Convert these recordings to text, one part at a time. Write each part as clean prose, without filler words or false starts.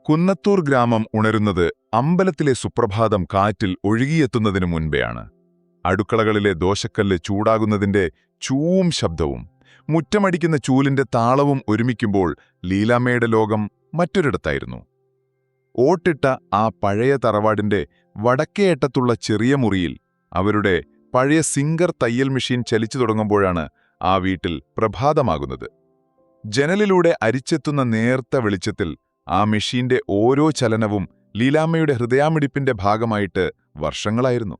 കുന്നത്തൂർ ഗ്രാമം ഉണരുന്നത് അമ്പലത്തിലെ സുപ്രഭാതം കാറ്റിൽ ഒഴുകിയെത്തുന്നതിനു മുൻപെയാണ്. അടുക്കളകളിലെ ദോശക്കല്ല് ചൂടാകുന്നതിന്റെ ചൂവും ശബ്ദവും മുറ്റമടിക്കുന്ന ചൂലിന്റെ താളവും ഒരുമിക്കുമ്പോൾ ലീലാമ്മയുടെ ലോകം മറ്റൊരിടത്തായിരുന്നു. ഓട്ടിട്ട ആ പഴയ തറവാടിന്റെ വടക്കേയറ്റത്തുള്ള ചെറിയ മുറിയിൽ അവരുടെ പഴയ സിംഗർ തയ്യൽ മെഷീൻ ചലിച്ചു തുടങ്ങുമ്പോഴാണ് ആ വീട്ടിൽ പ്രഭാതമാകുന്നത്. ജനലിലൂടെ അരിച്ചെത്തുന്ന നേർത്ത വെളിച്ചത്തിൽ ആ മെഷീന്റെ ഓരോ ചലനവും ലീലാമ്മയുടെ ഹൃദയാമിടിപ്പിന്റെ ഭാഗമായിട്ട് വർഷങ്ങളായിരുന്നു.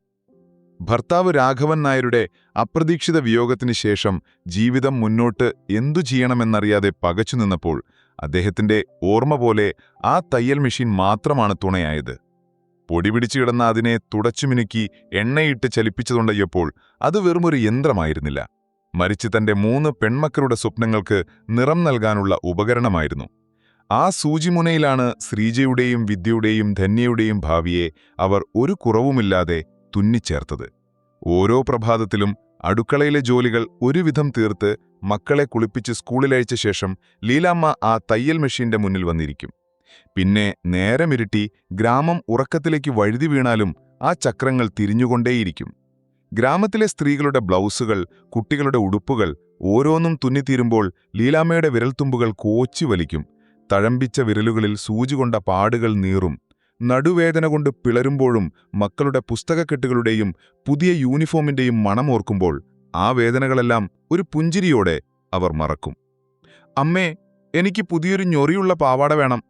ഭർത്താവ് രാഘവൻ നായരുടെ അപ്രതീക്ഷിത വിയോഗത്തിന് ശേഷം ജീവിതം മുന്നോട്ട് എന്തു ചെയ്യണമെന്നറിയാതെ പകച്ചുനിന്നപ്പോൾ അദ്ദേഹത്തിന്റെ ഓർമ്മ പോലെ ആ തയ്യൽ മെഷീൻ മാത്രമാണ് തുണയായത്. പൊടിപിടിച്ചു കിടന്ന അതിനെ തുടച്ചുമിനുക്കി എണ്ണയിട്ട് ചലിപ്പിച്ചുകൊണ്ടയ്യപ്പോൾ അത് വെറുമൊരു യന്ത്രമായിരുന്നില്ല, മറിച്ച് തന്റെ 3 പെൺമക്കളുടെ സ്വപ്നങ്ങൾക്ക് നിറം നൽകാനുള്ള ഉപകരണമായിരുന്നു. ആ സൂചിമുനയിലാണ് ശ്രീജയുടെയും വിദ്യയുടെയും ധന്യയുടെയും ഭാവിയെ അവർ ഒരു കുറവുമില്ലാതെ തുന്നിച്ചേർത്തത്. ഓരോ പ്രഭാതത്തിലും അടുക്കളയിലെ ജോലികൾ ഒരുവിധം തീർത്ത് മക്കളെ കുളിപ്പിച്ച് സ്കൂളിലയച്ച ശേഷം ലീലാമ്മ ആ തയ്യൽ മെഷീന്റെ മുന്നിൽ വന്നിരിക്കും. പിന്നെ നേരമിരുട്ടി ഗ്രാമം ഉറക്കത്തിലേക്ക് വഴുതി വീണാലും ആ ചക്രങ്ങൾ തിരിഞ്ഞുകൊണ്ടേയിരിക്കും. ഗ്രാമത്തിലെ സ്ത്രീകളുടെ ബ്ലൗസുകൾ, കുട്ടികളുടെ ഉടുപ്പുകൾ ഓരോന്നും തുന്നിത്തീരുമ്പോൾ ലീലാമ്മയുടെ വിരൽത്തുമ്പുകൾ കോച്ചു വലിക്കും. തഴമ്പിച്ച വിരലുകളിൽ സൂചികൊണ്ട പാടുകൾ നീറും. നടുവേദന കൊണ്ട് പിളരുമ്പോഴും മക്കളുടെ പുസ്തകക്കെട്ടുകളുടെയും പുതിയ യൂണിഫോമിന്റെയും മണമോർക്കുമ്പോൾ ആ വേദനകളെല്ലാം ഒരു പുഞ്ചിരിയോടെ അവർ മറക്കും. അമ്മേ, എനിക്ക് പുതിയൊരു ഞൊറിയുള്ള പാവാട വേണം.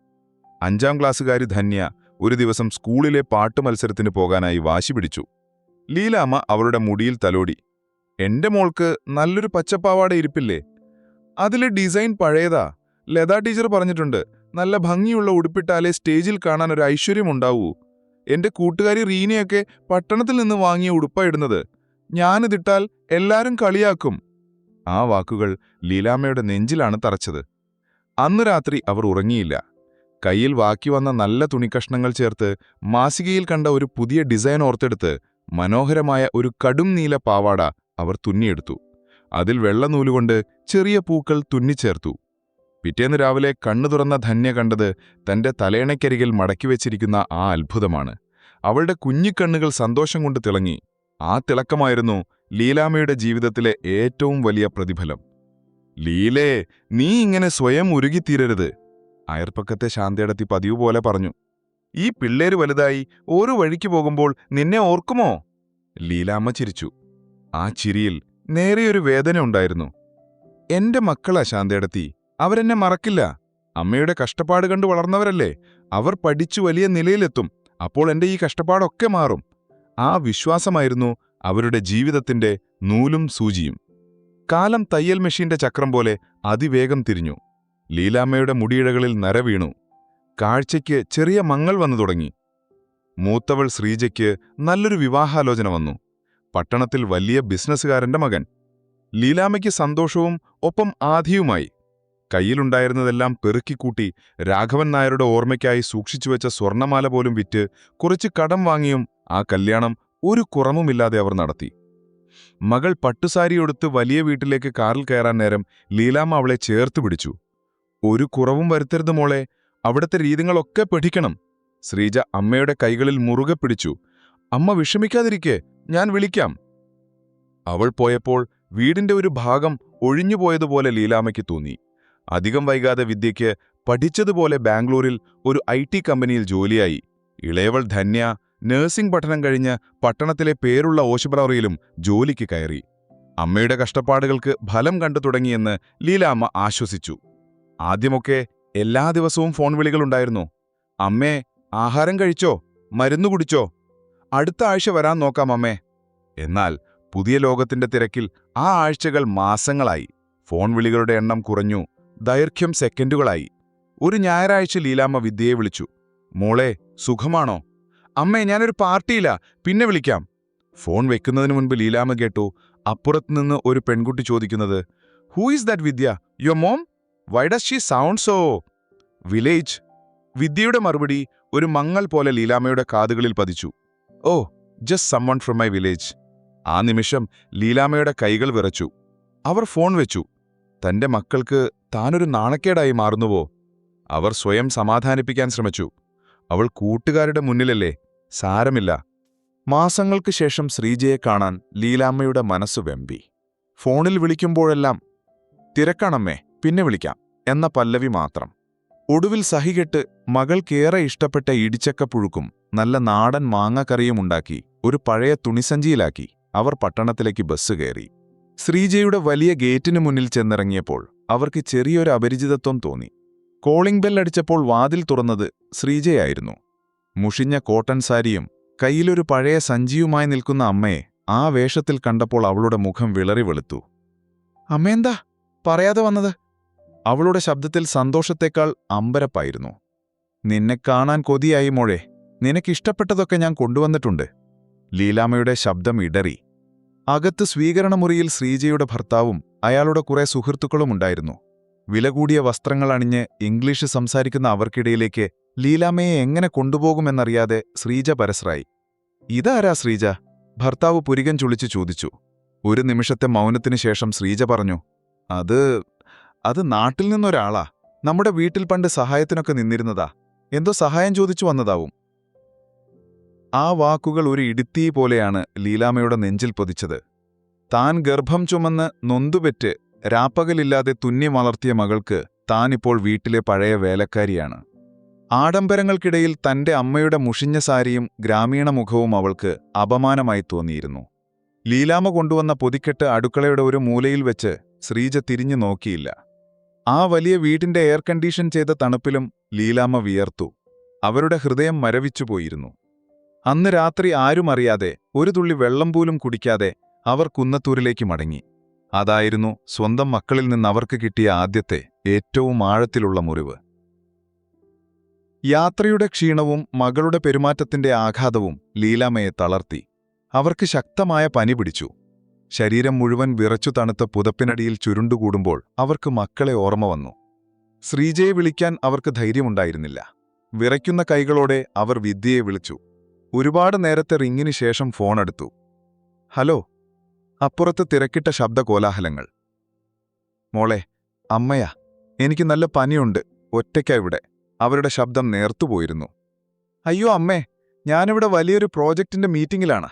5ാം ക്ലാസ്സുകാരി ധന്യ ഒരു ദിവസം സ്കൂളിലെ പാട്ട് മത്സരത്തിന് പോകാനായി വാശി പിടിച്ചു. ലീലാമ്മ അവളുടെ മുടിയിൽ തലോടി. എന്റെ മോൾക്ക് നല്ലൊരു പച്ചപ്പാവാട ഇരിപ്പില്ലേ? അതിലെ ഡിസൈൻ പഴയതാ. ലതാ ടീച്ചർ പറഞ്ഞിട്ടുണ്ട്, നല്ല ഭംഗിയുള്ള ഉടുപ്പിട്ടാലേ സ്റ്റേജിൽ കാണാൻ ഒരു ഐശ്വര്യമുണ്ടാവൂ. എന്റെ കൂട്ടുകാരി റീനയൊക്കെ പട്ടണത്തിൽ നിന്ന് വാങ്ങിയ ഉടുപ്പായിടുന്നത്. ഞാനിതിട്ടാൽ എല്ലാരും കളിയാക്കും. ആ വാക്കുകൾ ലീലാമ്മയുടെ നെഞ്ചിലാണ് തറച്ചത്. അന്ന് രാത്രി അവർ ഉറങ്ങിയില്ല. കയ്യിൽ ബാക്കി വന്ന നല്ല തുണിക്കഷ്ണങ്ങൾ ചേർത്ത് മാസികയിൽ കണ്ട ഒരു പുതിയ ഡിസൈൻ ഓർത്തെടുത്ത് മനോഹരമായ ഒരു കടും നീല പാവാട അവർ തുന്നിയെടുത്തു. അതിൽ വെള്ളനൂലുകൊണ്ട് ചെറിയ പൂക്കൾ തുന്നിച്ചേർത്തു. പിറ്റേന്ന് രാവിലെ കണ്ണു തുറന്ന ധന്യ കണ്ടത് തന്റെ തലയണയ്ക്കരികിൽ മടക്കിവെച്ചിരിക്കുന്ന ആ അത്ഭുതമാണ്. അവളുടെ കുഞ്ഞിക്കണ്ണുകൾ സന്തോഷം കൊണ്ട് തിളങ്ങി. ആ തിളക്കമായിരുന്നു ലീലാമ്മയുടെ ജീവിതത്തിലെ ഏറ്റവും വലിയ പ്രതിഫലം. ലീലേ, നീ ഇങ്ങനെ സ്വയം ഉരുകിത്തീരരുത്, അയർപ്പക്കത്തെ ശാന്തേടത്തി പതിവ് പോലെ പറഞ്ഞു. ഈ പിള്ളേര് വലുതായി ഓരോ വഴിക്ക് പോകുമ്പോൾ നിന്നെ ഓർക്കുമോ? ലീലാമ്മ ചിരിച്ചു. ആ ചിരിയിൽ നേരെയൊരു വേദന ഉണ്ടായിരുന്നു. എന്റെ മക്കളാ ശാന്തേടത്തി, അവരെന്നെ മറക്കില്ല. അമ്മയുടെ കഷ്ടപ്പാട് കണ്ടു വളർന്നവരല്ലേ. അവർ പഠിച്ചു വലിയ നിലയിലെത്തും. അപ്പോൾ എന്റെ ഈ കഷ്ടപ്പാടൊക്കെ മാറും. ആ വിശ്വാസമായിരുന്നു അവരുടെ ജീവിതത്തിന്റെ നൂലും സൂചിയും. കാലം തയ്യൽ മെഷീന്റെ ചക്രം പോലെ അതിവേഗം തിരിഞ്ഞു. ലീലാമ്മയുടെ മുടിയിഴകളിൽ നര വീണു. കാഴ്ചയ്ക്ക് ചെറിയ മങ്ങൽ വന്നു തുടങ്ങി. മൂത്തവൾ ശ്രീജയ്ക്ക് നല്ലൊരു വിവാഹാലോചന വന്നു. പട്ടണത്തിൽ വലിയ ബിസിനസ്സുകാരന്റെ മകൻ. ലീലാമ്മയ്ക്ക് സന്തോഷവും ഒപ്പം ആധിയുമായി. കയ്യിലുണ്ടായിരുന്നതെല്ലാം പെറുക്കിക്കൂട്ടി രാഘവൻ നായരുടെ ഓർമ്മയ്ക്കായി സൂക്ഷിച്ചുവെച്ച സ്വർണമാല പോലും വിറ്റ് കുറച്ച് കടം വാങ്ങിയും ആ കല്യാണം ഒരു കുറവുമില്ലാതെ അവർ നടത്തി. മകൾ പട്ടുസാരിയൊടുത്ത് വലിയ വീട്ടിലേക്ക് കാറിൽ കയറാൻ നേരം ലീലാമ്മ അവളെ ചേർത്ത് പിടിച്ചു. ഒരു കുറവും വരുത്തരുത് മോളെ, അവിടുത്തെ രീതികളൊക്കെ പഠിക്കണം. ശ്രീജ അമ്മയുടെ കൈകളിൽ മുറുകെ പിടിച്ചു. അമ്മ വിഷമിക്കാതിരിക്കെ, ഞാൻ വിളിക്കാം. അവൾ പോയപ്പോൾ വീടിന്റെ ഒരു ഭാഗം ഒഴിഞ്ഞുപോയതുപോലെ ലീലാമ്മയ്ക്ക് തോന്നി. അധികം വൈകാതെ വിദ്യയ്ക്ക് പഠിച്ചതുപോലെ ബാംഗ്ലൂരിൽ ഒരു IT കമ്പനിയിൽ ജോലിയായി. ഇളയവൾ ധന്യ നഴ്സിംഗ് പഠനം കഴിഞ്ഞ് പട്ടണത്തിലെ പേരുള്ള ആശുപത്രിയിലും ജോലിക്ക് കയറി. അമ്മയുടെ കഷ്ടപ്പാടുകൾക്ക് ഫലം കണ്ടു തുടങ്ങിയെന്ന് ലീലാമ്മ ആശ്വസിച്ചു. ആദ്യമൊക്കെ എല്ലാ ദിവസവും ഫോൺ വിളികളുണ്ടായിരുന്നു. അമ്മേ, ആഹാരം കഴിച്ചോ? മരുന്നു കുടിച്ചോ? അടുത്ത ആഴ്ച വരാൻ നോക്കാം അമ്മേ. എന്നാൽ പുതിയ ലോകത്തിന്റെ തിരക്കിൽ ആ ആഴ്ചകൾ മാസങ്ങളായി. ഫോൺ വിളികളുടെ എണ്ണം കുറഞ്ഞു. ദൈർഘ്യം സെക്കൻഡുകളായി. ഒരു ഞായറാഴ്ച ലീലാമ്മ വിദ്യയെ വിളിച്ചു. മോളെ, സുഖമാണോ? അമ്മേ, ഞാനൊരു പാർട്ടിയില്ല, പിന്നെ വിളിക്കാം. ഫോൺ വെക്കുന്നതിന് മുൻപ് ലീലാമ്മ കേട്ടു അപ്പുറത്തുനിന്ന് ഒരു പെൺകുട്ടി ചോദിക്കുന്നത്, who is that Vidya? Your mom? Why does she sound so village? വിദ്യയുടെ മറുപടി ഒരു മങ്ങൽ പോലെ ലീലാമ്മയുടെ കാതുകളിൽ പതിച്ചു. Oh, just someone from my village. ആ നിമിഷം ലീലാമ്മയുടെ കൈകൾ വിറച്ചു. അവർ ഫോൺ വെച്ചു. തന്റെ മക്കൾക്ക് താനൊരു നാണക്കേടായി മാറുന്നുവോ? അവർ സ്വയം സമാധാനിപ്പിക്കാൻ ശ്രമിച്ചു. അവൾ കൂട്ടുകാരുടെ മുന്നിലല്ലേ, സാരമില്ല. മാസങ്ങൾക്ക് ശേഷം ശ്രീജയെ കാണാൻ ലീലാമ്മയുടെ മനസ്സു വെമ്പി. ഫോണിൽ വിളിക്കുമ്പോഴെല്ലാം തിരക്കാണമ്മേ, പിന്നെ വിളിക്കാം എന്ന പല്ലവി മാത്രം. ഒടുവിൽ സഹികെട്ട് മകൾക്കേറെ ഇഷ്ടപ്പെട്ട ഇടിച്ചക്കപ്പുഴുക്കും നല്ല നാടൻ മാങ്ങക്കറിയുമുണ്ടാക്കി ഒരു പഴയ തുണിസഞ്ചിയിലാക്കി അവർ പട്ടണത്തിലേക്ക് ബസ് കയറി. ശ്രീജയുടെ വലിയ ഗേറ്റിനു മുന്നിൽ ചെന്നിറങ്ങിയപ്പോൾ അവർക്ക് ചെറിയൊരു അപരിചിതത്വം തോന്നി. കോളിംഗ് ബെല്ലടിച്ചപ്പോൾ വാതിൽ തുറന്നത് ശ്രീജയായിരുന്നു. മുഷിഞ്ഞ കോട്ടൺ സാരിയും കയ്യിലൊരു പഴയ സഞ്ചിയുമായി നിൽക്കുന്ന അമ്മയെ ആ വേഷത്തിൽ കണ്ടപ്പോൾ അവളുടെ മുഖം വിളറി വെളുത്തു. അമ്മയെന്താ പറയാതെ വന്നത്? അവളുടെ ശബ്ദത്തിൽ സന്തോഷത്തേക്കാൾ അമ്പരപ്പായിരുന്നു. നിന്നെ കാണാൻ കൊതിയായി മോളെ, നിനക്കിഷ്ടപ്പെട്ടതൊക്കെ ഞാൻ കൊണ്ടുവന്നിട്ടുണ്ട്. ലീലാമ്മയുടെ ശബ്ദം ഇടറി. അകത്ത് സ്വീകരണമുറിയിൽ ശ്രീജയുടെ ഭർത്താവും അയാളുടെ കുറെ സുഹൃത്തുക്കളുമുണ്ടായിരുന്നു. വില കൂടിയ വസ്ത്രങ്ങൾ അണിഞ്ഞ് ഇംഗ്ലീഷ് സംസാരിക്കുന്ന അവർക്കിടയിലേക്ക് ലീലാമ്മയെ എങ്ങനെ കൊണ്ടുപോകുമെന്നറിയാതെ ശ്രീജ പരസ്രായി. ഇതാരാ ശ്രീജ? ഭർത്താവ് പുരികം ചുളിച്ചു ചോദിച്ചു. ഒരു നിമിഷത്തെ മൗനത്തിനു ശേഷം ശ്രീജ പറഞ്ഞു, അത് നാട്ടിൽ നിന്നൊരാളാ. നമ്മുടെ വീട്ടിൽ പണ്ട് സഹായത്തിനൊക്കെ നിന്നിരുന്നതാ. എന്തോ സഹായം ചോദിച്ചു വന്നതാവും. ആ വാക്കുകൾ ഒരു ഇടിത്തീ പോലെയാണ് ലീലാമ്മയുടെ നെഞ്ചിൽ പൊതിച്ചത്. താൻ ഗർഭം ചുമന്ന് നൊന്തുപെറ്റ് രാപ്പകലില്ലാതെ തുന്നി വളർത്തിയ മകൾക്ക് താനിപ്പോൾ വീട്ടിലെ പഴയ വേലക്കാരിയാണ്. ആഡംബരങ്ങൾക്കിടയിൽ തന്റെ അമ്മയുടെ മുഷിഞ്ഞ സാരിയും ഗ്രാമീണ മുഖവും അവൾക്ക് അപമാനമായി തോന്നിയിരുന്നു. ലീലാമ്മ കൊണ്ടുവന്ന പൊതിക്കെട്ട് അടുക്കളയുടെ ഒരു മൂലയിൽ വെച്ച് ശ്രീജ തിരിഞ്ഞു നോക്കിയില്ല. ആ വലിയ വീടിന്റെ എയർ കണ്ടീഷൻ ചെയ്ത തണുപ്പിലും ലീലാമ്മ വിയർത്തു. അവരുടെ ഹൃദയം മരവിച്ചുപോയിരുന്നു. അന്ന് രാത്രി ആരും അറിയാതെ, ഒരു തുള്ളി വെള്ളം പോലും കുടിക്കാതെ അവർ കുന്നത്തൂരിലേക്ക് മടങ്ങി. അതായിരുന്നു സ്വന്തം മക്കളിൽ നിന്ന് അവർക്ക് കിട്ടിയ ആദ്യത്തെ ഏറ്റവും ആഴത്തിലുള്ള മുറിവ്. യാത്രയുടെ ക്ഷീണവും മകളുടെ പെരുമാറ്റത്തിന്റെ ആഘാതവും ലീലാമ്മയെ തളർത്തി. അവർക്ക് ശക്തമായ പനി പിടിച്ചു. ശരീരം മുഴുവൻ വിറച്ചു തണുത്ത പുതപ്പിനടിയിൽ ചുരുണ്ടുകൂടുമ്പോൾ അവർക്ക് മക്കളെ ഓർമ്മ വന്നു. ശ്രീജയെ വിളിക്കാൻ അവർക്ക് ധൈര്യമുണ്ടായിരുന്നില്ല. വിറയ്ക്കുന്ന കൈകളോടെ അവർ വിദ്യയെ വിളിച്ചു. ഒരുപാട് നേരത്തെ റിങ്ങിന് ശേഷം ഫോണെടുത്തു. ഹലോ. അപ്പുറത്ത് തിരക്കിട്ട ശബ്ദകോലാഹലങ്ങൾ. മോളെ, അമ്മയാ. എനിക്ക് നല്ല പനിയുണ്ട്, ഒറ്റയ്ക്കാ ഇവിടെ. അവരുടെ ശബ്ദം നേർത്തുപോയിരുന്നു. അയ്യോ അമ്മേ, ഞാനിവിടെ വലിയൊരു പ്രോജക്റ്റിന്റെ മീറ്റിംഗിലാണ്.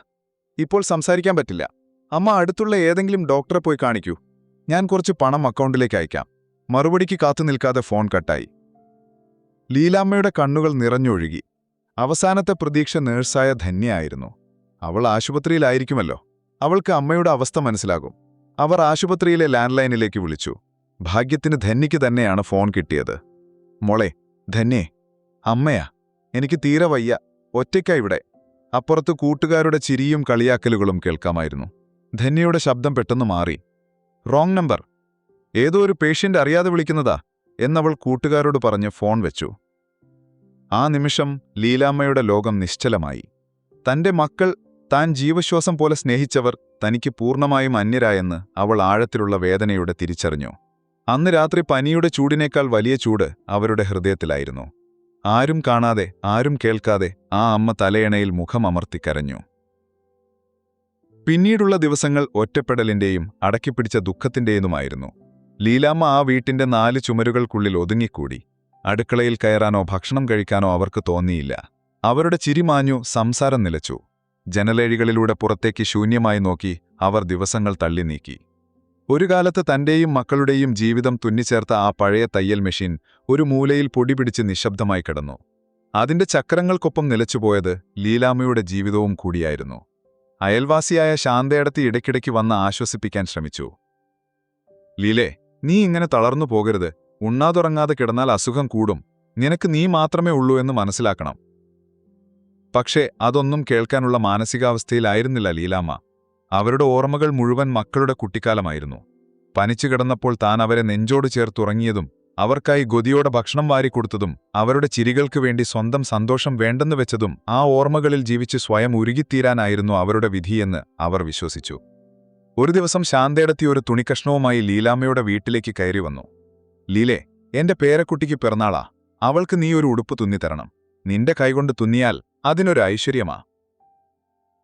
ഇപ്പോൾ സംസാരിക്കാൻ പറ്റില്ല. അമ്മ അടുത്തുള്ള ഏതെങ്കിലും ഡോക്ടറെ പോയി കാണിക്കൂ. ഞാൻ കുറച്ച് പണം അക്കൗണ്ടിലേക്ക് അയക്കാം. മറുപടിക്ക് കാത്തു നിൽക്കാതെ ഫോൺ കട്ടായി. ലീലാമ്മയുടെ കണ്ണുകൾ നിറഞ്ഞൊഴുകി. അവസാനത്തെ പ്രതീക്ഷ നേഴ്സായ ധന്യയായിരുന്നു. അവൾ ആശുപത്രിയിലായിരിക്കുമല്ലോ. അവൾക്ക് അമ്മയുടെ അവസ്ഥ മനസ്സിലാകും. അവർ ആശുപത്രിയിലെ ലാൻഡ് ലൈനിലേക്ക് വിളിച്ചു. ഭാഗ്യത്തിന് ധന്യയ്ക്ക് തന്നെയാണ് ഫോൺ കിട്ടിയത്. മോളെ, ധന്യേ, അമ്മയാ. എനിക്ക് തീരെ വയ്യ, ഒറ്റയ്ക്കാ ഇവിടെ. അപ്പുറത്ത് കൂട്ടുകാരുടെ ചിരിയും കളിയാക്കലുകളും കേൾക്കാമായിരുന്നു. ധന്യയുടെ ശബ്ദം പെട്ടെന്ന് മാറി. Wrong number. ഏതോ ഒരു പേഷ്യന്റ് അറിയാതെ വിളിക്കുന്നതാ എന്നവൾ കൂട്ടുകാരോട് പറഞ്ഞ് ഫോൺ വെച്ചു. ആ നിമിഷം ലീലാമ്മയുടെ ലോകം നിശ്ചലമായി. തന്റെ മക്കൾ, താൻ ജീവശ്വാസം പോലെ സ്നേഹിച്ചവർ തനിക്ക് പൂർണ്ണമായും അന്യരായെന്ന് അവൾ ആഴത്തിലുള്ള വേദനയോടെ തിരിച്ചറിഞ്ഞു. അന്ന് രാത്രി പനിയുടെ ചൂടിനേക്കാൾ വലിയ ചൂട് അവരുടെ ഹൃദയത്തിലായിരുന്നു. ആരും കാണാതെ, ആരും കേൾക്കാതെ ആ അമ്മ തലയണയിൽ മുഖമമർത്തിക്കരഞ്ഞു. പിന്നീടുള്ള ദിവസങ്ങൾ ഒറ്റപ്പെടലിന്റെയും അടക്കിപ്പിടിച്ച ദുഃഖത്തിന്റേതുമായിരുന്നു. ലീലാമ്മ ആ വീട്ടിന്റെ 4 ചുമരുകൾക്കുള്ളിൽ ഒതുങ്ങിക്കൂടി. അടുക്കളയിൽ കയറാനോ ഭക്ഷണം കഴിക്കാനോ അവർക്ക് തോന്നിയില്ല. അവരുടെ ചിരി മാഞ്ഞു, സംസാരം നിലച്ചു. ജനലേഴികളിലൂടെ പുറത്തേക്ക് ശൂന്യമായി നോക്കി അവർ ദിവസങ്ങൾ തള്ളി നീക്കി. ഒരു കാലത്ത് തന്റെയും മക്കളുടെയും ജീവിതം തുന്നിച്ചേർത്ത ആ പഴയ തയ്യൽ മെഷീൻ ഒരു മൂലയിൽ പൊടിപിടിച്ച് നിശബ്ദമായി കിടന്നു. അതിന്റെ ചക്രങ്ങൾക്കൊപ്പം നിലച്ചുപോയത് ലീലാമ്മയുടെ ജീവിതവും കൂടിയായിരുന്നു. അയൽവാസിയായ ശാന്തയടത്തി ഇടയ്ക്കിടയ്ക്ക് വന്ന് ആശ്വസിപ്പിക്കാൻ ശ്രമിച്ചു. ലീലേ, നീ ഇങ്ങനെ തളർന്നു പോകരുത്. ഉണ്ണാതുറങ്ങാതെ കിടന്നാൽ അസുഖം കൂടും. നിനക്ക് നീ മാത്രമേ ഉള്ളൂ എന്ന് മനസ്സിലാക്കണം. പക്ഷേ അതൊന്നും കേൾക്കാനുള്ള മാനസികാവസ്ഥയിലായിരുന്നില്ല ലീലാമ്മ. അവരുടെ ഓർമ്മകൾ മുഴുവൻ മക്കളുടെ കുട്ടിക്കാലമായിരുന്നു. പനിച്ചു കിടന്നപ്പോൾ താൻ അവരെ നെഞ്ചോട് ചേർത്തുറങ്ങിയതും അവർക്കായി ഗൊതിയോടെ ഭക്ഷണം വാരിക്കൊടുത്തതും അവരുടെ ചിരികൾക്ക് വേണ്ടി സ്വന്തം സന്തോഷം വേണ്ടെന്ന് വെച്ചതും ആ ഓർമ്മകളിൽ ജീവിച്ച് സ്വയം ഉരുകിത്തീരാനായിരുന്നു അവരുടെ വിധിയെന്ന് അവർ വിശ്വസിച്ചു. ഒരു ദിവസം ശാന്തയടത്തി ഒരു തുണിക്കഷ്ണവുമായി ലീലാമ്മയുടെ വീട്ടിലേക്ക് കയറി വന്നു. ലീലേ, എന്റെ പേരക്കുട്ടിക്ക് പിറന്നാളാ. അവൾക്ക് നീ ഒരു ഉടുപ്പ് തുന്നിത്തരണം. നിന്റെ കൈകൊണ്ട് തുന്നിയാൽ അതിനൊരു ഐശ്വര്യമാ.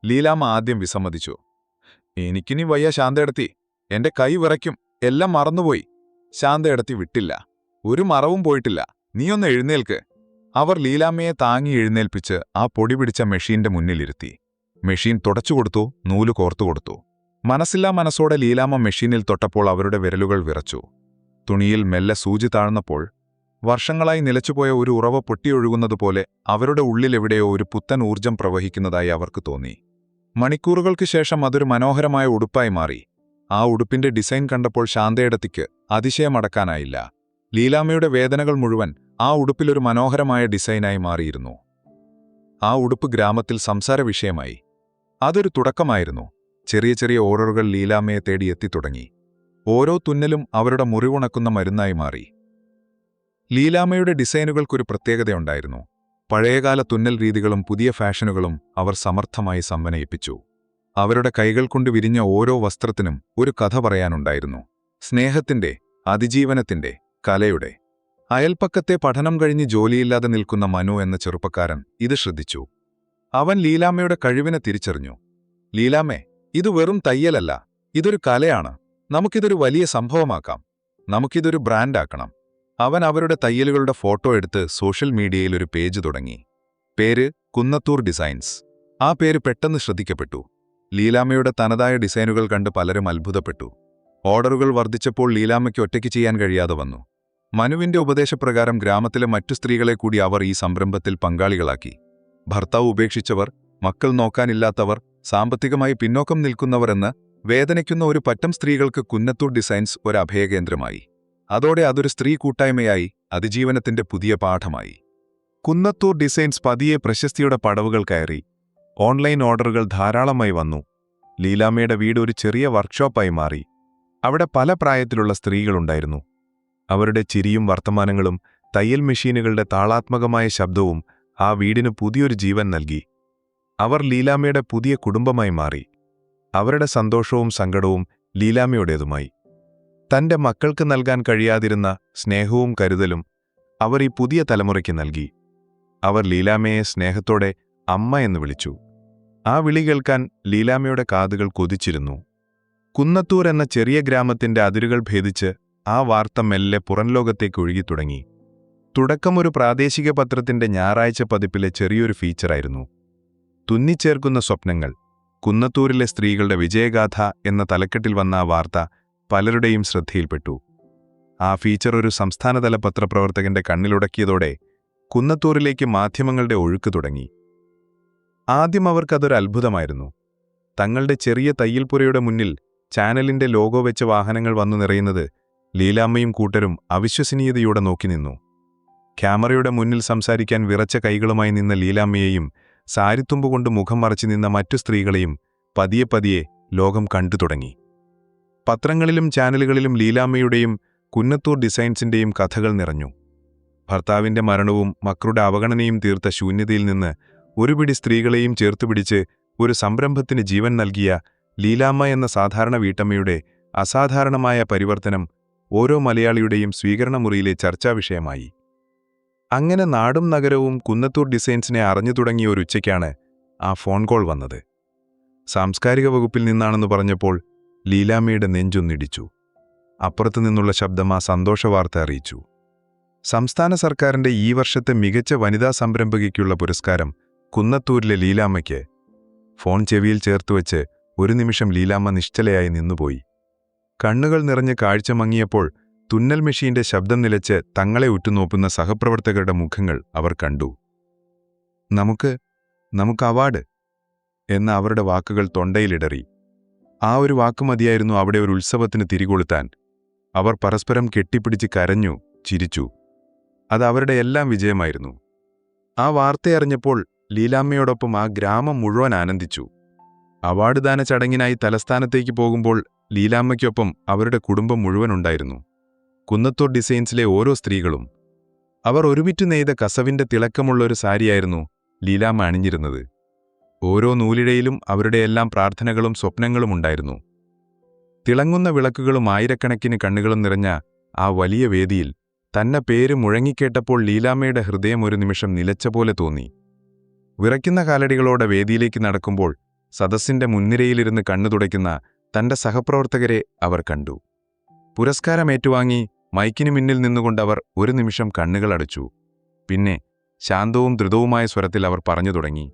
ലീലാമ്മ ആദ്യം വിസമ്മതിച്ചു. എനിക്കിനി വയ്യ ശാന്തയടത്തി, എന്റെ കൈ വിറയ്ക്കും, എല്ലാം മറന്നുപോയി. ശാന്തയടത്തി വിട്ടില്ല. ഒരു മറവും പോയിട്ടില്ല. നീയൊന്ന് എഴുന്നേൽക്ക്. അവർ ലീലാമ്മയെ താങ്ങി എഴുന്നേൽപ്പിച്ച് ആ പൊടി പിടിച്ച മെഷീന്റെ മുന്നിലിരുത്തി. മെഷീൻ തുടച്ചുകൊടുത്തു, നൂല് കോർത്തുകൊടുത്തു. മനസ്സില്ലാ മനസ്സോടെ ലീലാമ്മ മെഷീനിൽ തൊട്ടപ്പോൾ അവരുടെ വിരലുകൾ വിറച്ചു. തുണിയിൽ മെല്ലെ സൂചി താഴ്ന്നപ്പോൾ വർഷങ്ങളായി നിലച്ചുപോയ ഒരു ഉറവ പൊട്ടിയൊഴുകുന്നതുപോലെ അവരുടെ ഉള്ളിലെവിടെയോ ഒരു പുത്തൻ ഊർജം പ്രവഹിക്കുന്നതായി അവർക്ക് തോന്നി. മണിക്കൂറുകൾക്ക് ശേഷം അതൊരു മനോഹരമായ ഉടുപ്പായി മാറി. ആ ഉടുപ്പിന്റെ ഡിസൈൻ കണ്ടപ്പോൾ ശാന്തയിടത്തിക്ക് അതിശയമടക്കാനായില്ല. ലീലാമ്മയുടെ വേദനകൾ മുഴുവൻ ആ ഉടുപ്പിലൊരു മനോഹരമായ ഡിസൈനായി മാറിയിരുന്നു. ആ ഉടുപ്പ് ഗ്രാമത്തിൽ സംസാര വിഷയമായി. അതൊരു തുടക്കമായിരുന്നു. ചെറിയ ചെറിയ ഓർഡറുകൾ ലീലാമ്മയെ തേടി എത്തിത്തുടങ്ങി. ഓരോ തുന്നലും അവരുടെ മുറിവുണക്കുന്ന മരുന്നായി മാറി. ലീലാമ്മയുടെ ഡിസൈനുകൾക്കൊരു പ്രത്യേകതയുണ്ടായിരുന്നു. പഴയകാല തുന്നൽ രീതികളും പുതിയ ഫാഷനുകളും അവർ സമർത്ഥമായി സമന്വയിപ്പിച്ചു. അവരുടെ കൈകൾ കൊണ്ട് വിരിഞ്ഞ ഓരോ വസ്ത്രത്തിനും ഒരു കഥ പറയാനുണ്ടായിരുന്നു. സ്നേഹത്തിന്റെ, അതിജീവനത്തിന്റെ, കലയുടെ. അയൽപ്പക്കത്തെ പഠനം കഴിഞ്ഞ് ജോലിയില്ലാതെ നിൽക്കുന്ന മനു എന്ന ചെറുപ്പക്കാരൻ ഇത് ശ്രദ്ധിച്ചു. അവൻ ലീലാമ്മയുടെ കഴിവിനെ തിരിച്ചറിഞ്ഞു. ലീലാമ്മേ, ഇത് വെറും തയ്യലല്ല, ഇതൊരു കലയാണ്. നമുക്കിതൊരു വലിയ സംഭവമാക്കാം. നമുക്കിതൊരു ബ്രാൻഡാക്കണം. അവൻ അവരുടെ തയ്യലുകളുടെ ഫോട്ടോ എടുത്ത് സോഷ്യൽ മീഡിയയിൽ ഒരു പേജ് തുടങ്ങി. പേര് കുന്നത്തൂർ ഡിസൈൻസ്. ആ പേര് പെട്ടെന്ന് ശ്രദ്ധിക്കപ്പെട്ടു. ലീലാമ്മയുടെ തനതായ ഡിസൈനുകൾ കണ്ട് പലരും അത്ഭുതപ്പെട്ടു. ഓർഡറുകൾ വർദ്ധിച്ചപ്പോൾ ലീലാമ്മയ്ക്ക് ഒറ്റയ്ക്ക് ചെയ്യാൻ കഴിയാതെ വന്നു. മനുവിന്റെ ഉപദേശപ്രകാരം ഗ്രാമത്തിലെ മറ്റു സ്ത്രീകളെ കൂടി അവർ ഈ സംരംഭത്തിൽ പങ്കാളികളാക്കി. ഭർത്താവ് ഉപേക്ഷിച്ചവർ, മക്കൾ നോക്കാനില്ലാത്തവർ, സാമ്പത്തികമായി പിന്നോക്കം നിൽക്കുന്നവർ എന്ന് വേദനിക്കുന്ന ഒരു പറ്റം സ്ത്രീകൾക്ക് കുന്നത്തൂർ ഡിസൈൻസ് ഒരു അഭയകേന്ദ്രമായി. അതോടെ അതൊരു സ്ത്രീ കൂട്ടായ്മയായി, അതിജീവനത്തിന്റെ പുതിയ പാഠമായി. കുന്നത്തൂർ ഡിസൈൻസ് പതിയെ പ്രശസ്തിയുടെ പടവുകൾ കയറി. ഓൺലൈൻ ഓർഡറുകൾ ധാരാളമായി വന്നു. ലീലാമ്മയുടെ വീട് ഒരു ചെറിയ വർക്ക്ഷോപ്പായി മാറി. അവിടെ പല പ്രായത്തിലുള്ള സ്ത്രീകളുണ്ടായിരുന്നു. അവരുടെ ചിരിയും വർത്തമാനങ്ങളും തയ്യൽ മെഷീനുകളുടെ താളാത്മകമായ ശബ്ദവും ആ വീടിന് പുതിയൊരു ജീവൻ നൽകി. അവർ ലീലാമ്മയുടെ പുതിയ കുടുംബമായി മാറി. അവരുടെ സന്തോഷവും സങ്കടവും ലീലാമ്മയുടേതുമായി. തന്റെ മക്കൾക്ക് നൽകാൻ കഴിയാതിരുന്ന സ്നേഹവും കരുതലും അവർ ഈ പുതിയ തലമുറയ്ക്ക് നൽകി. അവർ ലീലാമ്മയെ സ്നേഹത്തോടെ അമ്മ എന്ന് വിളിച്ചു. ആ വിളി കേൾക്കാൻ ലീലാമ്മയുടെ കാതുകൾ കൊതിച്ചിരുന്നു. കുന്നത്തൂർ എന്ന ചെറിയ ഗ്രാമത്തിന്റെ അതിരുകൾ ഭേദിച്ച് ആ വാർത്ത മെല്ലെ പുറംലോകത്തേക്ക് ഒഴുകിത്തുടങ്ങി. തുടക്കമൊരു പ്രാദേശിക പത്രത്തിന്റെ ഞായറാഴ്ച പതിപ്പിലെ ചെറിയൊരു ഫീച്ചറായിരുന്നു. തുന്നിച്ചേർക്കുന്ന സ്വപ്നങ്ങൾ, കുന്നത്തൂരിലെ സ്ത്രീകളുടെ വിജയഗാഥ എന്ന തലക്കെട്ടിൽ വന്ന ആ വാർത്ത പലരുടെയും ശ്രദ്ധയിൽപ്പെട്ടു. ആ ഫീച്ചർ ഒരു സംസ്ഥാനതല പത്രപ്രവർത്തകന്റെ കണ്ണിലുടക്കിയതോടെ കുന്നത്തൂരിലേക്ക് മാധ്യമങ്ങളുടെ ഒഴുക്ക് തുടങ്ങി. ആദ്യം അവർക്കതൊരു അത്ഭുതമായിരുന്നു. തങ്ങളുടെ ചെറിയ തയ്യൽപ്പുരയുടെ മുന്നിൽ ചാനലിന്റെ ലോഗോ വെച്ച വാഹനങ്ങൾ വന്നു നിറയുന്നത് ലീലാമ്മയും കൂട്ടരും അവിശ്വസനീയതയോടെ നോക്കി നിന്നു. ക്യാമറയുടെ മുന്നിൽ സംസാരിക്കാൻ വിറച്ച കൈകളുമായി നിന്ന ലീലാമ്മയെയും സാരിത്തുമ്പുകൊണ്ട് മുഖം മറച്ചു നിന്ന മറ്റു സ്ത്രീകളെയും പതിയെ പതിയെ ലോകം കണ്ടു തുടങ്ങി. പത്രങ്ങളിലും ചാനലുകളിലും ലീലാമ്മയുടെയും കുന്നത്തൂർ ഡിസൈൻസിന്റെയും കഥകൾ നിറഞ്ഞു. ഭർത്താവിന്റെ മരണവും മക്കളുടെ അവഗണനയും തീർത്ത ശൂന്യതയിൽ നിന്ന് ഒരുപിടി സ്ത്രീകളെയും ചേർത്തുപിടിച്ച് ഒരു സംരംഭത്തിന് ജീവൻ നൽകിയ ലീലാമ്മ എന്ന സാധാരണ വീട്ടമ്മയുടെ അസാധാരണമായ പരിവർത്തനം ഓരോ മലയാളിയുടെയും സ്വീകരണമുറിയിലെ ചർച്ചാവിഷയമായി. അങ്ങനെ നാടും നഗരവും കുന്നത്തൂർ ഡിസൈൻസിനെ അറിഞ്ഞു തുടങ്ങിയ ഒരു ഉച്ചയ്ക്കാണ് ആ ഫോൺ കോൾ വന്നത്. സാംസ്കാരിക വകുപ്പിൽ നിന്നാണെന്ന് പറഞ്ഞപ്പോൾ ലീലാമ്മയുടെ നെഞ്ചൊന്നിടിച്ചു. അപ്പുറത്തു നിന്നുള്ള ശബ്ദം ആ സന്തോഷവാർത്ത അറിയിച്ചു. സംസ്ഥാന സർക്കാരിന്റെ ഈ വർഷത്തെ മികച്ച വനിതാ സംരംഭകയ്ക്കുള്ള പുരസ്കാരം കുന്നത്തൂരിലെ ലീലാമ്മയ്ക്ക്. ഫോൺ ചെവിയിൽ ചേർത്തുവെച്ച് ഒരു നിമിഷം ലീലാമ്മ നിശ്ചലയായി നിന്നുപോയി. കണ്ണുകൾ നിറഞ്ഞ് കാഴ്ച മങ്ങിയപ്പോൾ തുന്നൽ മെഷീന്റെ ശബ്ദം നിലച്ച് തങ്ങളെ ഉറ്റുനോക്കുന്ന സഹപ്രവർത്തകരുടെ മുഖങ്ങൾ അവർ കണ്ടു. നമുക്ക് അവാർഡ് എന്ന അവരുടെ വാക്കുകൾ തൊണ്ടയിലിടറി. ആ ഒരു വാക്ക് മതിയായിരുന്നു അവിടെ ഒരു ഉത്സവത്തിന് തിരികൊളുത്താൻ. അവർ പരസ്പരം കെട്ടിപ്പിടിച്ച് കരഞ്ഞു, ചിരിച്ചു. അത് അവരുടെ എല്ലാം വിജയമായിരുന്നു. ആ വാർത്തയറിഞ്ഞപ്പോൾ ലീലാമ്മയോടൊപ്പം ആ ഗ്രാമം മുഴുവൻ ആനന്ദിച്ചു. അവാർഡ് ദാന ചടങ്ങിനായി തലസ്ഥാനത്തേക്ക് പോകുമ്പോൾ ലീലാമ്മയ്ക്കൊപ്പം അവരുടെ കുടുംബം മുഴുവനുണ്ടായിരുന്നു. കുന്നത്തൂർ ഡിസൈൻസിലെ ഓരോ സ്ത്രീകളും. അവർ ഒരുമിറ്റു നെയ്ത കസവിന്റെ തിളക്കമുള്ളൊരു സാരിയായിരുന്നു ലീലാമ്മ അണിഞ്ഞിരുന്നത്. ഓരോ നൂലിഴയിലും അവരുടെയെല്ലാം പ്രാർത്ഥനകളും സ്വപ്നങ്ങളും ഉണ്ടായിരുന്നു. തിളങ്ങുന്ന വിളക്കുകളും ആയിരക്കണക്കിന് കണ്ണുകളും നിറഞ്ഞ ആ വലിയ വേദിയിൽ തന്നെ പേര് മുഴങ്ങിക്കേട്ടപ്പോൾ ലീലാമ്മയുടെ ഹൃദയം ഒരു നിമിഷം നിലച്ച പോലെ തോന്നി. വിറയ്ക്കുന്ന കാലടികളോടെ വേദിയിലേക്ക് നടക്കുമ്പോൾ സദസ്സിന്റെ മുൻനിരയിലിരുന്ന് കണ്ണു തുടയ്ക്കുന്ന തന്റെ സഹപ്രവർത്തകരെ അവർ കണ്ടു. പുരസ്കാരം ഏറ്റുവാങ്ങി മൈക്കിന് മുന്നിൽ നിന്നുകൊണ്ടവർ ഒരു നിമിഷം കണ്ണുകളടച്ചു. പിന്നെ ശാന്തവും ധൃതവുമായ സ്വരത്തിൽ അവർ പറഞ്ഞു തുടങ്ങി.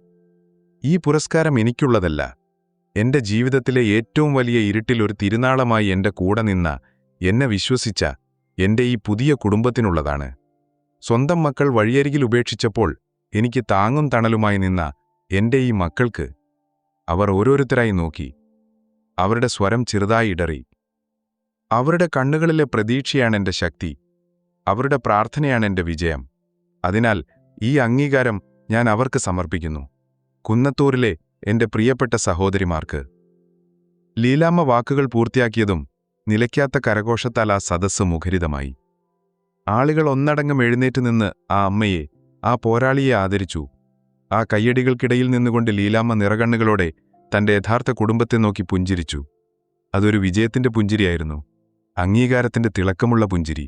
ഈ പുരസ്കാരം എനിക്കുള്ളതല്ല. എന്റെ ജീവിതത്തിലെ ഏറ്റവും വലിയ ഇരുട്ടിൽ ഒരു തിരുനാളമായി എന്റെ കൂടെ നിന്ന, എന്നെ വിശ്വസിച്ച എന്റെ ഈ പുതിയ കുടുംബത്തിനുള്ളതാണ്. സ്വന്തം മക്കൾ വഴിയരികിൽ ഉപേക്ഷിച്ചപ്പോൾ എനിക്ക് താങ്ങും തണലുമായി നിന്ന എന്റെ ഈ മക്കൾക്ക്. അവർ ഓരോരുത്തരായി നോക്കി. അവരുടെ സ്വരം ചെറുതായി ഇടറി. അവരുടെ കണ്ണുകളിലെ പ്രതീക്ഷയാണ് എന്റെ ശക്തി. അവരുടെ പ്രാർത്ഥനയാണ് എന്റെ വിജയം. അതിനാൽ ഈ അംഗീകാരം ഞാൻ അവർക്ക് സമർപ്പിക്കുന്നു. കുന്നത്തൂരിലെ എന്റെ പ്രിയപ്പെട്ട സഹോദരിമാർക്ക്. ലീലാമ്മ വാക്കുകൾ പൂർത്തിയാക്കിയതും നിലയ്ക്കാത്ത കരഘോഷത്താൽ ആ സദസ്സ് മുഖരിതമായി. ആളുകൾ ഒന്നടങ്കം എഴുന്നേറ്റ് നിന്ന് ആ അമ്മയെ, ആ പോരാളിയെ ആദരിച്ചു. ആ കയ്യടികൾക്കിടയിൽ നിന്നുകൊണ്ട് ലീലാമ്മ നിറകണ്ണുകളോടെ തന്റെ യഥാർത്ഥ കുടുംബത്തെ നോക്കി പുഞ്ചിരിച്ചു. അതൊരു വിജയത്തിന്റെ പുഞ്ചിരിയായിരുന്നു. അംഗീകാരത്തിന്റെ തിളക്കമുള്ള പുഞ്ചിരി.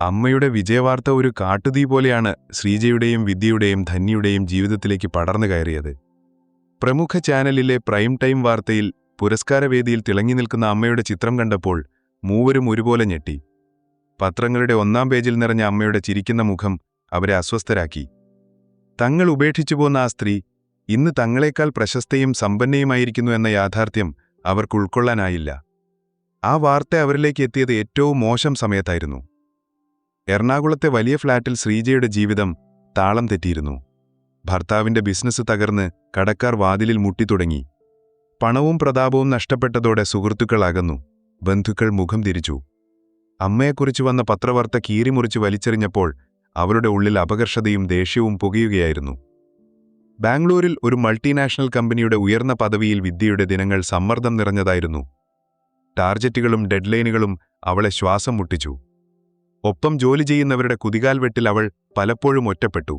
അമ്മയുടെ വിജയവാർത്ത ഒരു കാട്ടുതീ പോലെയാണ് ശ്രീജയുടെയും വിദ്യയുടെയും ധന്യയുടെയും ജീവിതത്തിലേക്ക് പടർന്നു കയറിയത്. പ്രമുഖ ചാനലിലെ പ്രൈം ടൈം വാർത്തയിൽ പുരസ്കാരവേദിയിൽ തിളങ്ങി നിൽക്കുന്ന അമ്മയുടെ ചിത്രം കണ്ടപ്പോൾ മൂവരും ഒരുപോലെ ഞെട്ടി. പത്രങ്ങളുടെ ഒന്നാം പേജിൽ നിറഞ്ഞ അമ്മയുടെ ചിരിക്കുന്ന മുഖം അവരെ അസ്വസ്ഥരാക്കി. തങ്ങൾ ഉപേക്ഷിച്ചുപോന്ന ആ സ്ത്രീ ഇന്ന് തങ്ങളെക്കാൾ പ്രശസ്തയും സമ്പന്നയുമായിരിക്കുന്നു എന്ന യാഥാർത്ഥ്യം അവർക്ക് ഉൾക്കൊള്ളാനായില്ല. ആ വാർത്ത അവരിലേക്ക് എത്തിയത് ഏറ്റവും മോശം സമയത്തായിരുന്നു. എറണാകുളത്തെ വലിയ ഫ്ളാറ്റിൽ ശ്രീജയുടെ ജീവിതം താളം തെറ്റിയിരുന്നു. ഭർത്താവിന്റെ ബിസിനസ് തകർന്ന് കടക്കാർ വാതിലിൽ മുട്ടിത്തുടങ്ങി. പണവും പ്രതാപവും നഷ്ടപ്പെട്ടതോടെ സുഹൃത്തുക്കൾ അകന്നു. ബന്ധുക്കൾ മുഖം തിരിച്ചു. അമ്മയെക്കുറിച്ച് വന്ന പത്രവാർത്ത കീറിമുറിച്ച് വലിച്ചെറിഞ്ഞപ്പോൾ അവരുടെ ഉള്ളിൽ അപകർഷതയും ദേഷ്യവും പുകയുകയായിരുന്നു. ബാംഗ്ലൂരിൽ ഒരു മൾട്ടിനാഷണൽ കമ്പനിയുടെ ഉയർന്ന പദവിയിൽ വിദ്യയുടെ ദിനങ്ങൾ സമ്മർദ്ദം നിറഞ്ഞതായിരുന്നു. ടാർജറ്റുകളും ഡെഡ്ലൈനുകളും അവളെ ശ്വാസം മുട്ടിച്ചു. ഒപ്പം ജോലി ചെയ്യുന്നവരുടെ കുതികാൽവെട്ടിൽ അവൾ പലപ്പോഴും ഒറ്റപ്പെട്ടു.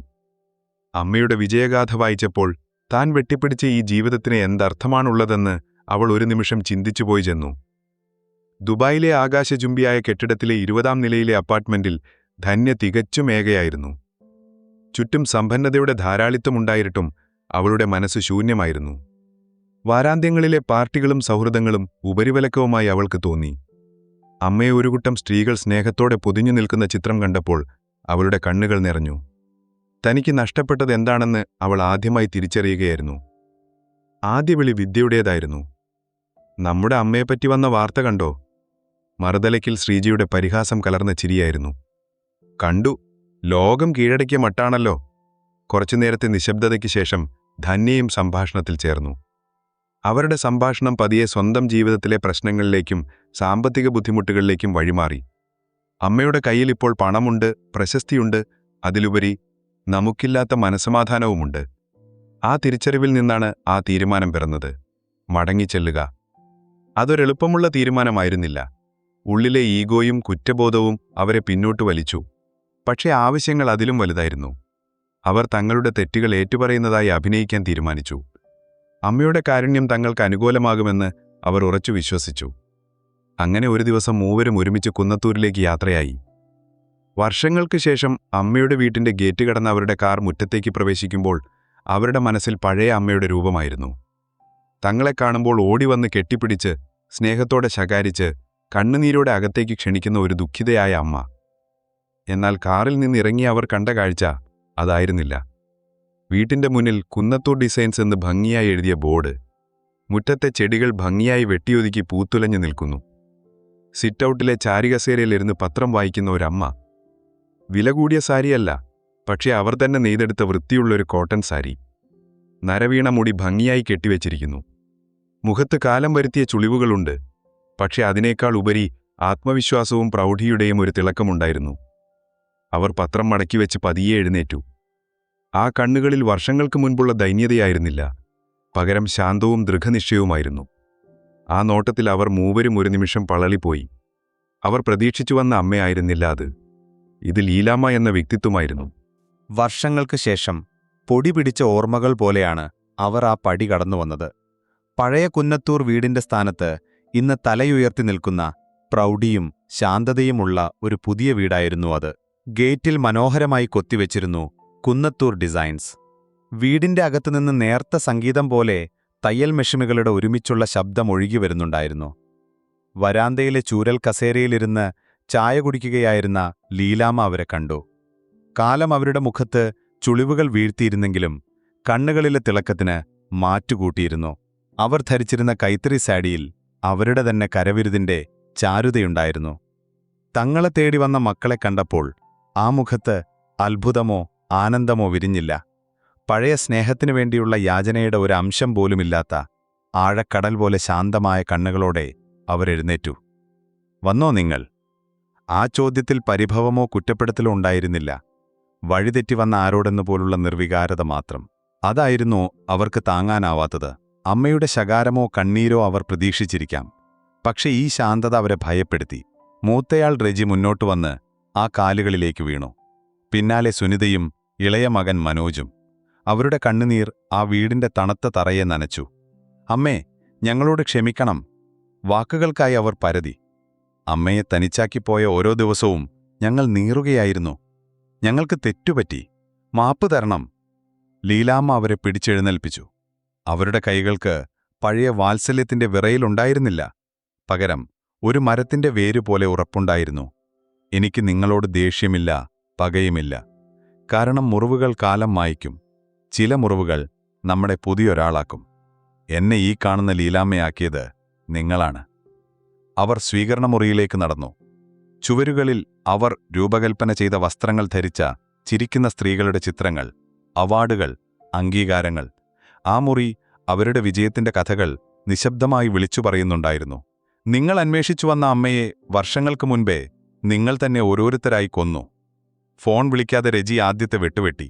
അമ്മയുടെ വിജയഗാഥ വായിച്ചപ്പോൾ താൻ വെട്ടിപ്പിടിച്ച ഈ ജീവിതത്തിന് എന്തർത്ഥമാണുള്ളതെന്ന് അവൾ ഒരു നിമിഷം ചിന്തിച്ചുപോയി ചെന്നു. ദുബായിലെ ആകാശചുംബിയായ കെട്ടിടത്തിലെ 20-ാം നിലയിലെ അപ്പാർട്ട്മെന്റിൽ ധന്യ തികച്ചും ഏകയായിരുന്നു. ചുറ്റും സമ്പന്നതയുടെ ധാരാളിത്തമുണ്ടായിട്ടും അവളുടെ മനസ്സ് ശൂന്യമായിരുന്നു. വാരാന്ത്യങ്ങളിലെ പാർട്ടികളും സൗഹൃദങ്ങളും ഉപരിവലക്കവുമായി അവൾക്ക് തോന്നി. അമ്മയെ ഒരു കൂട്ടം സ്ത്രീകൾ സ്നേഹത്തോടെ പൊതിഞ്ഞു നിൽക്കുന്ന ചിത്രം കണ്ടപ്പോൾ അവളുടെ കണ്ണുകൾ നിറഞ്ഞു. തനിക്ക് നഷ്ടപ്പെട്ടത് എന്താണെന്ന് അവൾ ആദ്യമായി തിരിച്ചറിയുകയായിരുന്നു. ആദ്യ വിളി വിദ്യയുടേതായിരുന്നു. നമ്മുടെ അമ്മയെപ്പറ്റി വന്ന വാർത്ത കണ്ടോ? മറുതലയ്ക്കിൽ ശ്രീജിയുടെ പരിഹാസം കലർന്ന ചിരിയായിരുന്നു. കണ്ടു. ലോകം കീഴടക്കിയ മട്ടാണല്ലോ. കുറച്ചുനേരത്തെ നിശബ്ദതയ്ക്ക് ശേഷം ധന്യയും സംഭാഷണത്തിൽ ചേർന്നു. അവരുടെ സംഭാഷണം പതിയെ സ്വന്തം ജീവിതത്തിലെ പ്രശ്നങ്ങളിലേക്കും സാമ്പത്തിക ബുദ്ധിമുട്ടുകളിലേക്കും വഴിമാറി. അമ്മയുടെ കയ്യിൽ ഇപ്പോൾ പണമുണ്ട്, പ്രശസ്തിയുണ്ട്, അതിലുപരി നമുക്കില്ലാത്ത മനസ്സമാധാനവുമുണ്ട്. ആ തിരിച്ചറിവിൽ നിന്നാണ് ആ തീരുമാനം പിറന്നത്. മടങ്ങിച്ചെല്ലുക. അതൊരെളുപ്പമുള്ള തീരുമാനമായിരുന്നില്ല. ഉള്ളിലെ ഈഗോയും കുറ്റബോധവും അവരെ പിന്നോട്ട് വലിച്ചു. പക്ഷേ ആവശ്യങ്ങൾ അതിലും വലുതായിരുന്നു. അവർ തങ്ങളുടെ തെറ്റുകൾ ഏറ്റുപറയുന്നതായി അഭിനയിക്കാൻ തീരുമാനിച്ചു. അമ്മയുടെ കാരുണ്യം തങ്ങൾക്ക് അനുകൂലമാകുമെന്ന് അവർ ഉറച്ചു വിശ്വസിച്ചു. അങ്ങനെ ഒരു ദിവസം മൂവരും ഒരുമിച്ച് കുന്നത്തൂരിലേക്ക് യാത്രയായി. വർഷങ്ങൾക്ക് ശേഷം അമ്മയുടെ വീട്ടിന്റെ ഗേറ്റ് കടന്ന് അവരുടെ കാർ മുറ്റത്തേക്ക് പ്രവേശിക്കുമ്പോൾ അവരുടെ മനസ്സിൽ പഴയ അമ്മയുടെ രൂപമായിരുന്നു. തങ്ങളെ കാണുമ്പോൾ ഓടിവന്ന് കെട്ടിപ്പിടിച്ച് സ്നേഹത്തോടെ ശകാരിച്ച് കണ്ണുനീരോടെ അകത്തേക്ക് ക്ഷണിക്കുന്ന ഒരു ദുഃഖിതയായ അമ്മ. എന്നാൽ കാറിൽ നിന്നിറങ്ങി അവർ കണ്ട കാഴ്ച അതായിരുന്നില്ല. വീട്ടിന്റെ മുന്നിൽ കുന്നത്തൂർ ഡിസൈൻസ് എന്ന് ഭംഗിയായി എഴുതിയ ബോർഡ്. മുറ്റത്തെ ചെടികൾ ഭംഗിയായി വെട്ടിയൊതുക്കി പൂത്തുലഞ്ഞു നിൽക്കുന്നു. സിറ്റൗട്ടിലെ ചാരികസേരയിലിരുന്ന് പത്രം വായിക്കുന്ന ഒരമ്മ. വില കൂടിയ സാരിയല്ല, പക്ഷേ അവർ തന്നെ നെയ്തെടുത്ത വൃത്തിയുള്ളൊരു കോട്ടൺ സാരി. നരവീണ മുടി ഭംഗിയായി കെട്ടിവെച്ചിരിക്കുന്നു. മുഖത്ത് കാലം വരുത്തിയ ചുളിവുകളുണ്ട്, പക്ഷെ അതിനേക്കാൾ ഉപരി ആത്മവിശ്വാസവും പ്രൗഢിയുടെയും ഒരു തിളക്കമുണ്ടായിരുന്നു. അവർ പത്രം മടക്കിവെച്ച് പതിയെ എഴുന്നേറ്റു. ആ കണ്ണുകളിൽ വർഷങ്ങൾക്ക് മുൻപുള്ള ദൈന്യതയായിരുന്നില്ല, പകരം ശാന്തവും ദൃഢനിശ്ചയവുമായിരുന്നു. ആ നോട്ടത്തിൽ അവർ മൂവരും ഒരു നിമിഷം പളളിപ്പോയി. അവർ പ്രതീക്ഷിച്ചു വന്ന അമ്മയായിരുന്നില്ല അത്. ഇത് ലീലാമ്മ എന്ന വ്യക്തിത്വമായിരുന്നു. വർഷങ്ങൾക്ക് ശേഷം പൊടി പിടിച്ച ഓർമ്മകൾ പോലെയാണ് അവർ ആ പടി കടന്നുവന്നത്. പഴയ കുന്നത്തൂർ വീടിന്റെ സ്ഥാനത്ത് ഇന്ന് തലയുയർത്തി നിൽക്കുന്ന പ്രൗഢിയും ശാന്തതയുമുള്ള ഒരു പുതിയ വീടായിരുന്നു അത്. ഗേറ്റിൽ മനോഹരമായി കൊത്തിവെച്ചിരുന്നു കുന്നത്തൂർ ഡിസൈൻസ്. വീടിന്റെ അകത്തുനിന്ന് നേർത്ത സംഗീതം പോലെ തയ്യൽ മെഷീനുകളുടെ ഒരുമിച്ചുള്ള ശബ്ദം ഒഴുകി വരുന്നുണ്ടായിരുന്നു. വരാന്തയിലെ ചൂരൽ കസേരയിലിരുന്ന് ചായ കുടിക്കുകയായിരുന്ന ലീലാമ്മ അവരെ കണ്ടു. കാലം അവരുടെ മുഖത്ത് ചുളിവുകൾ വീഴ്ത്തിയിരുന്നെങ്കിലും കണ്ണുകളിലെ തിളക്കത്തിന് മാറ്റുകൂട്ടിയിരുന്നു. അവർ ധരിച്ചിരുന്ന കൈത്തറി സാഡിയിൽ അവരുടെ തന്നെ കരവിരുതിന്റെ ചാരുതയുണ്ടായിരുന്നു. തങ്ങളെ തേടി വന്ന മക്കളെ കണ്ടപ്പോൾ ആ മുഖത്ത് അത്ഭുതമോ ആനന്ദമോ വിരിഞ്ഞില്ല. പഴയ സ്നേഹത്തിനു വേണ്ടിയുള്ള യാചനയുടെ ഒരു അംശം പോലുമില്ലാത്ത ആഴക്കടൽ പോലെ ശാന്തമായ കണ്ണുകളോടെ അവരെഴുന്നേറ്റു. വന്നോ നിങ്ങൾ? ആ ചോദ്യത്തിൽ പരിഭവമോ കുറ്റപ്പെടുത്തലോ ഉണ്ടായിരുന്നില്ല. വഴിതെറ്റി വന്ന ആരോടെന്നു പോലുള്ള നിർവികാരത മാത്രം. അതായിരുന്നു അവർക്ക് താങ്ങാനാവാത്തത്. അമ്മയുടെ ശകാരമോ കണ്ണീരോ അവർ പ്രതീക്ഷിച്ചിരിക്കാം. പക്ഷെ ഈ ശാന്തത അവരെ ഭയപ്പെടുത്തി. മൂത്തയാൾ റെജി മുന്നോട്ടു വന്ന് ആ കാലുകളിലേക്ക് വീണു. പിന്നാലെ സുനിതയും ഇളയ മകൻ മനോജും. അവരുടെ കണ്ണുനീർ ആ വീടിന്റെ തണുത്ത തറയെ നനച്ചു. അമ്മേ, ഞങ്ങളോട് ക്ഷമിക്കണം. വാക്കുകൾക്കായി അവർ പരതി. അമ്മയെ തനിച്ചാക്കിപ്പോയ ഓരോ ദിവസവും ഞങ്ങൾ നീറുകയായിരുന്നു. ഞങ്ങൾക്ക് തെറ്റുപറ്റി, മാപ്പ് തരണം. ലീലാമ്മ അവരെ പിടിച്ചെഴുന്നേൽപ്പിച്ചു. അവരുടെ കൈകൾക്ക് പഴയ വാത്സല്യത്തിന്റെ വിറയിലുണ്ടായിരുന്നില്ല. പകരം ഒരു മരത്തിന്റെ വേരുപോലെ ഉറപ്പുണ്ടായിരുന്നു. എനിക്ക് നിങ്ങളോട് ദേഷ്യമില്ല, പകയുമില്ല. കാരണം മുറിവുകൾ കാലം മായ്ക്കും. ചില മുറിവുകൾ നമ്മളെ പുതിയൊരാളാക്കും. എന്നെ ഈ കാണുന്ന ലീലാമ്മയാക്കിയത് നിങ്ങളാണ്. അവർ സ്വീകരണമുറിയിലേക്ക് നടന്നു. ചുവരുകളിൽ അവർ രൂപകൽപ്പന ചെയ്ത വസ്ത്രങ്ങൾ ധരിച്ച ചിരിക്കുന്ന സ്ത്രീകളുടെ ചിത്രങ്ങൾ, അവാർഡുകൾ, അംഗീകാരങ്ങൾ. ആ മുറി അവരുടെ വിജയത്തിന്റെ കഥകൾ നിശബ്ദമായി വിളിച്ചു പറയുന്നുണ്ടായിരുന്നു. നിങ്ങൾ അന്വേഷിച്ചു വന്ന അമ്മയെ വർഷങ്ങൾക്ക് മുൻപേ നിങ്ങൾ തന്നെ ഓരോരുത്തരായി കൊന്നു. ഫോൺ വിളിക്കാതെ രജി ആദ്യത്തെ വെട്ടുവെട്ടി.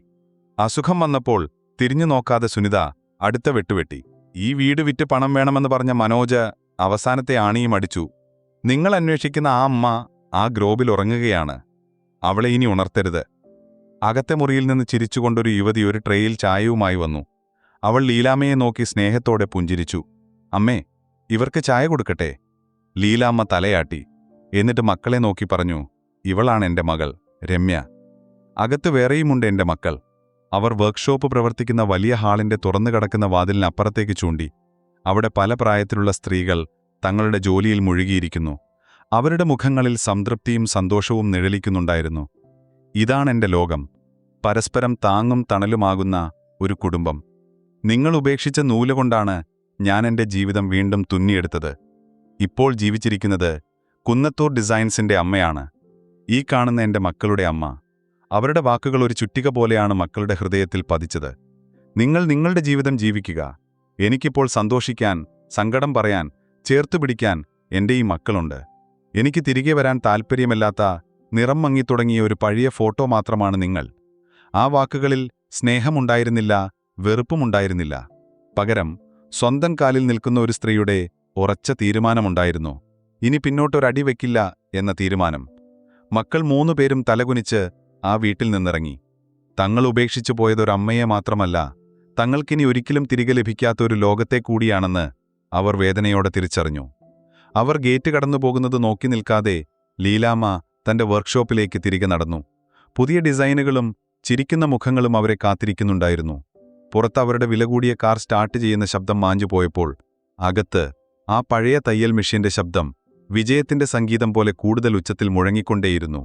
അസുഖം വന്നപ്പോൾ തിരിഞ്ഞു നോക്കാതെ സുനിത അടുത്ത വെട്ടുവെട്ടി. ഈ വീട് വിറ്റ് പണം വേണമെന്ന് പറഞ്ഞ മനോജ് അവസാനത്തെ ആണിയും അടിച്ചു. നിങ്ങൾ അന്വേഷിക്കുന്ന ആ അമ്മ ആ ഗ്രോബിൽ ഉറങ്ങുകയാണ്. അവളെ ഇനി ഉണർത്തരുത്. അകത്തെ മുറിയിൽ നിന്ന് ചിരിച്ചുകൊണ്ടൊരു യുവതി ഒരു ട്രേയിൽ ചായയുമായി വന്നു. അവൾ ലീലാമ്മയെ നോക്കി സ്നേഹത്തോടെ പുഞ്ചിരിച്ചു. അമ്മേ, ഇവർക്ക് ചായ കൊടുക്കട്ടെ? ലീലാമ്മ തലയാട്ടി. എന്നിട്ട് മക്കളെ നോക്കി പറഞ്ഞു, ഇവളാണ് എന്റെ മകൾ രമ്യ. അകത്ത് വേറെയുമുണ്ട് എന്റെ മക്കൾ. അവർ വർക്ക്ഷോപ്പ് പ്രവർത്തിക്കുന്ന വലിയ ഹാളിന്റെ തുറന്നുകിടക്കുന്ന വാതിലിനപ്പുറത്തേക്ക് ചൂണ്ടി. അവിടെ പല പ്രായത്തിലുള്ള സ്ത്രീകൾ തങ്ങളുടെ ജോലിയിൽ മുഴുകിയിരിക്കുന്നു. അവരുടെ മുഖങ്ങളിൽ സംതൃപ്തിയും സന്തോഷവും നിഴലിക്കുന്നുണ്ടായിരുന്നു. ഇതാണെന്റെ ലോകം, പരസ്പരം താങ്ങും തണലുമാകുന്ന ഒരു കുടുംബം. നിങ്ങൾ ഉപേക്ഷിച്ച നൂലുകൊണ്ടാണ് ഞാൻ എന്റെ ജീവിതം വീണ്ടും തുന്നിയെടുത്തത്. ഇപ്പോൾ ജീവിച്ചിരിക്കുന്നത് കുന്നത്തൂർ ഡിസൈൻസിന്റെ അമ്മയാണ്. ഈ കാണുന്ന എന്റെ മക്കളുടെ അമ്മ. അവരുടെ വാക്കുകൾ ഒരു ചുറ്റിക പോലെയാണ് മക്കളുടെ ഹൃദയത്തിൽ പതിച്ചത്. നിങ്ങൾ നിങ്ങളുടെ ജീവിതം ജീവിക്കുക. എനിക്കിപ്പോൾ സന്തോഷിക്കാൻ, സങ്കടം പറയാൻ, ചേർത്തുപിടിക്കാൻ എന്റെ ഈ മക്കളുണ്ട്. എനിക്ക് തിരികെ വരാൻ താൽപ്പര്യമില്ലാത്ത, നിറം മങ്ങിത്തുടങ്ങിയ ഒരു പഴയ ഫോട്ടോ മാത്രമാണ് നിങ്ങൾ. ആ വാക്കുകളിൽ സ്നേഹമുണ്ടായിരുന്നില്ല, വെറുപ്പുമുണ്ടായിരുന്നില്ല. പകരം സ്വന്തം കാലിൽ നിൽക്കുന്ന ഒരു സ്ത്രീയുടെ ഉറച്ച തീരുമാനമുണ്ടായിരുന്നു. ഇനി പിന്നോട്ടൊരടി വയ്ക്കില്ല എന്ന തീരുമാനം. മക്കൾ 3 പേരും തലകുനിച്ച് ആ വീട്ടിൽ നിന്നിറങ്ങി. തങ്ങൾ ഉപേക്ഷിച്ചു പോയതൊരമ്മയെ മാത്രമല്ല, തങ്ങൾക്കിനി ഒരിക്കലും തിരികെ ലഭിക്കാത്ത ഒരു ലോകത്തെ കൂടിയാണെന്ന് അവർ വേദനയോടെ തിരിച്ചറിഞ്ഞു. അവർ ഗേറ്റ് കടന്നുപോകുന്നത് നോക്കി നിൽക്കാതെ ലീലാമ്മ തന്റെ വർക്ക്ഷോപ്പിലേക്ക് തിരികെ നടന്നു. പുതിയ ഡിസൈനുകളും ചിരിക്കുന്ന മുഖങ്ങളും അവരെ കാത്തിരിക്കുന്നുണ്ടായിരുന്നു. പുറത്ത് അവരുടെ വില കൂടിയ കാർ സ്റ്റാർട്ട് ചെയ്യുന്ന ശബ്ദം മാഞ്ഞുപോയപ്പോൾ അകത്ത് ആ പഴയ തയ്യൽ മെഷീന്റെ ശബ്ദം വിജയത്തിന്റെ സംഗീതം പോലെ കൂടുതൽ ഉച്ചത്തിൽ മുഴങ്ങിക്കൊണ്ടേയിരുന്നു.